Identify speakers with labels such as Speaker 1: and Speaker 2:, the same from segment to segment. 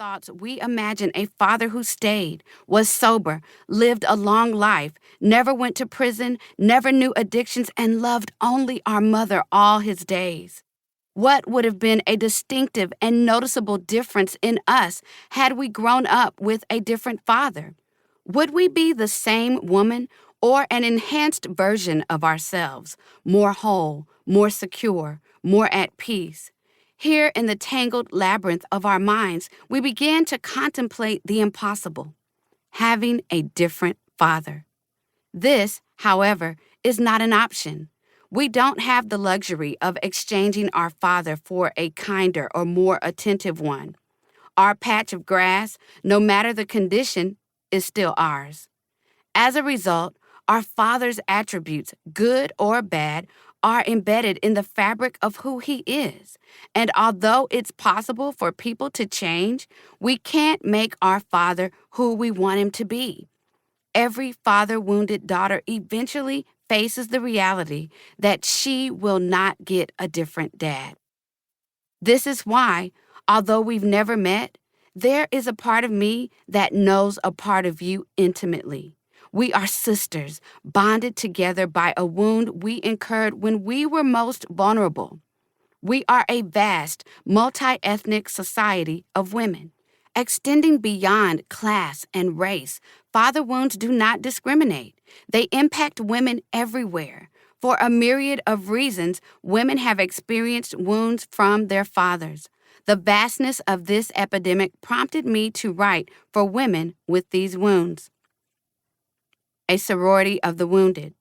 Speaker 1: thoughts, we imagine a father who stayed, was sober, lived a long life, never went to prison, never knew addictions, and loved only our mother all his days. What would have been a distinctive and noticeable difference in us had we grown up with a different father? Would we be the same woman or an enhanced version of ourselves, more whole, more secure, more at peace? Here in the tangled labyrinth of our minds, we began to contemplate the impossible, having a different father. This, however, is not an option. We don't have the luxury of exchanging our father for a kinder or more attentive one. Our patch of grass, no matter the condition, is still ours. As a result, our father's attributes, good or bad, are embedded in the fabric of who he is. And although it's possible for people to change, we can't make our father who we want him to be. Every father-wounded daughter eventually faces the reality that she will not get a different dad. This is why, although we've never met, there is a part of me that knows a part of you intimately. We are sisters, bonded together by a wound we incurred when we were most vulnerable. We are a vast, multi-ethnic society of women. Extending beyond class and race, father wounds do not discriminate. They impact women everywhere. For a myriad of reasons, women have experienced wounds from their fathers. The vastness of this epidemic prompted me to write for women with these wounds. A sorority of the wounded.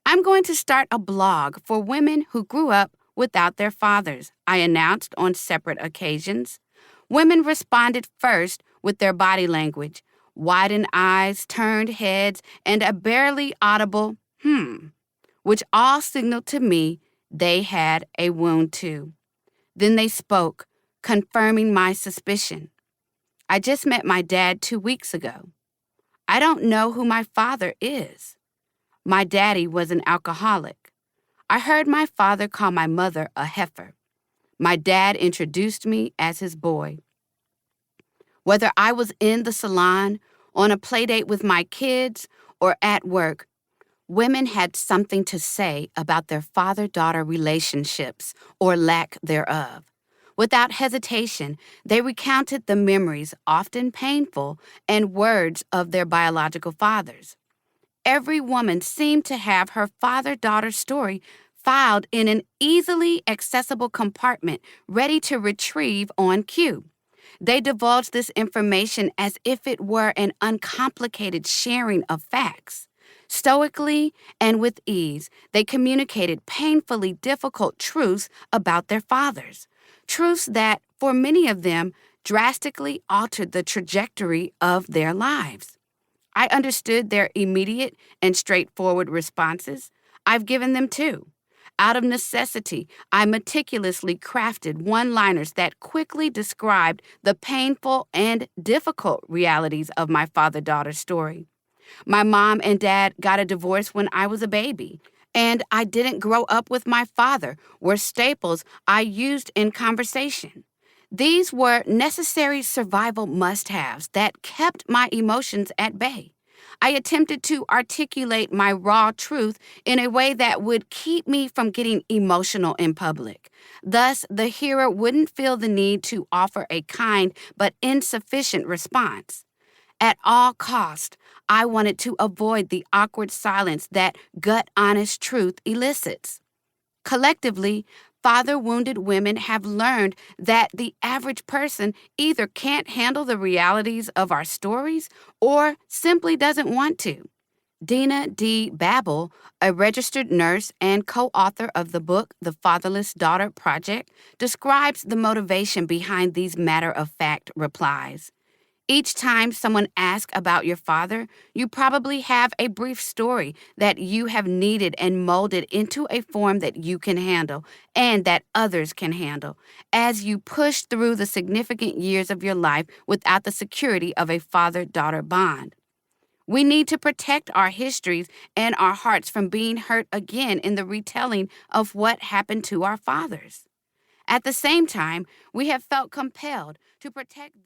Speaker 1: I'm going to start a blog for women who grew up without their fathers, I announced on separate occasions. Women responded first with their body language, widened eyes, turned heads, and a barely audible which all signaled to me they had a wound too. Then they spoke, confirming my suspicion. I just met my dad 2 weeks ago. I don't know who my father is. My daddy was an alcoholic. I heard my father call my mother a heifer. My dad introduced me as his boy. Whether I was in the salon, on a playdate with my kids, or at work, women had something to say about their father-daughter relationships or lack thereof. Without hesitation, they recounted the memories, often painful, and words of their biological fathers. Every woman seemed to have her father-daughter story filed in an easily accessible compartment, ready to retrieve on cue. They divulged this information as if it were an uncomplicated sharing of facts. Stoically and with ease, they communicated painfully difficult truths about their fathers. Truths that, for many of them, drastically altered the trajectory of their lives. I understood their immediate and straightforward responses. I've given them too. Out of necessity, I meticulously crafted one-liners that quickly described the painful and difficult realities of my father-daughter story. My mom and dad got a divorce when I was a baby, and I didn't grow up with my father were staples I used in conversation. These were necessary survival must-haves that kept my emotions at bay. I attempted to articulate my raw truth in a way that would keep me from getting emotional in public. Thus, the hearer wouldn't feel the need to offer a kind but insufficient response. At all cost, I wanted to avoid the awkward silence that gut-honest truth elicits. Collectively, father-wounded women have learned that the average person either can't handle the realities of our stories or simply doesn't want to. Dina D. Babel, a registered nurse and co-author of the book The Fatherless Daughter Project, describes the motivation behind these matter-of-fact replies. Each time someone asks about your father, you probably have a brief story that you have kneaded and molded into a form that you can handle and that others can handle as you push through the significant years of your life without the security of a father-daughter bond. We need to protect our histories and our hearts from being hurt again in the retelling of what happened to our fathers. At the same time, we have felt compelled to protect those